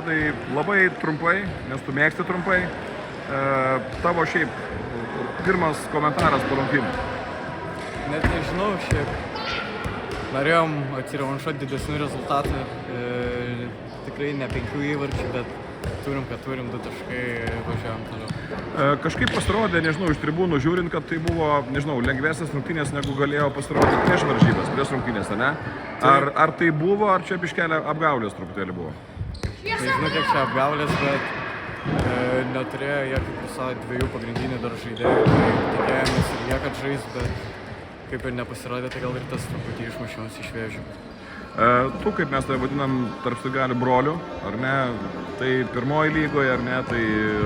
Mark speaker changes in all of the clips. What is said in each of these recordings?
Speaker 1: Vladai, labai trumpai, nes tu mėgsti trumpai, tavo šiaip pirmas komentaras po rungtynių.
Speaker 2: Net nežinau, šiaip norėjom atsirevanšuoti didesnių rezultatų, tikrai ne 5 įvarčių, bet turim, kad turim 2 taškai, važiavam toliau.
Speaker 1: Kažkaip pasirodė, nežinau, iš tribūnų žiūrint, kad tai buvo, nežinau, lengvesnės rungtynės, negu galėjo pasirodyti prieš varžybas, prieš rungtynės, ne? Ar tai buvo, ar čia biškelė apgaulės truputėlį buvo?
Speaker 2: Nežinau, kiek čia apgaulės, bet neturėjo jokių pusą 2 pagrindinių dar žaidėjų, tai tikėjomės ir jie, kad žais, bet kaip ir nepasirodė, tai gal ir tas truputį išmušimas iš vėžių.
Speaker 1: Tu, kaip mes tai vadinam, tarp sirgalių brolių, ar ne, tai pirmoji lygoje, ar ne, tai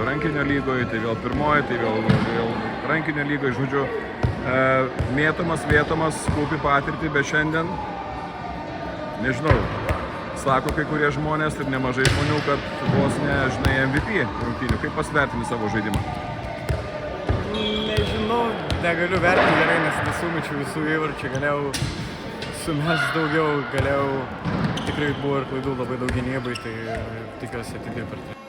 Speaker 1: rankinio lygoje, tai vėl pirmoji, tai vėl rankinio lygoje, žodžiu, mėtomas, kaupi patirtį, bet šiandien, nežinau, sako kai kurie žmonės ir nemažai žmonių, kad vos ne, žinai, MVP rungtynių, kaip pasvertini savo žaidimą?
Speaker 2: Nežinau, negaliu vertinti gerai, nes nesumečiau visų įvarčių, galėjau sumest daugiau, tikrai buvo ir klaidų labai daug gynybai, tai tikiuosi atidžiai per tai.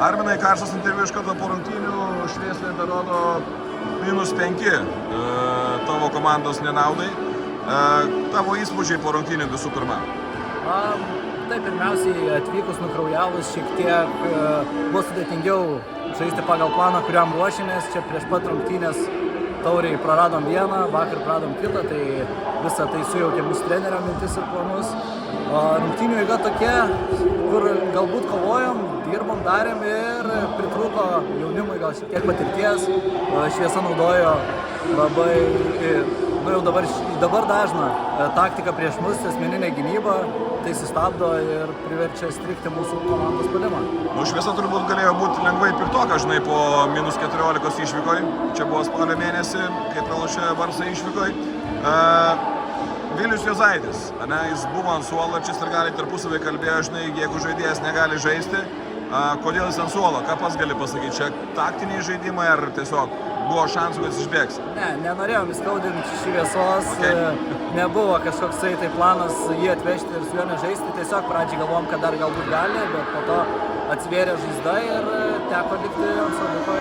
Speaker 1: Arminai, karštas interviu iš karto po rungtynių, šviesliai rodo -5 tavo komandos nenaudai. Tavo įspūdžiai po rungtynių visų pirma?
Speaker 3: Tai pirmiausiai atvykus nukraujavus šiek tiek buvo sudėtingiau žaisti pagal planą, kuriam ruošėmės. Čia prieš pat rungtynės tauriai praradom vieną, vakar praradom kitą, tai visą tai sujaukė mūsų trenerio mintis ir planus. Rungtynių eiga tokia, kur galbūt kovojom, dirbom, darėm ir pritrūko jaunimui gal šiek tiek patirties. Šviesa naudojo labai, jau dabar dažną taktiką prieš mus, asmeninė gynyba, tai sustabdo ir priverčia strigti mūsų komandos puolimą.
Speaker 1: Šviesa turbūt galėjo būti lengvai piktoka, žinai, po -14 išvykoj. Čia buvo spalio mėnesį, kai pralošė Varsą išvykoj. Vilius Juozaitis, jis buvo ant suolo, čia sirgaliai tarpusavį kalbėjo, žinai, jeigu žaidėjas negali žaisti, kodėl jis ant suolo, ką pats gali pasakyti, čia taktiniai žaidimai ar tiesiog buvo šansų, kad jis išbėgs?
Speaker 3: Ne, nenorėjom įskaudinti Šviesos, nebuvo kažkoksai tai planas jį atvežti ir su juo nežaisti, tiesiog pradžiai galvom, kad dar galbūt gali, bet po to atsivėrė žaizda ir teko likti ant suoliuko.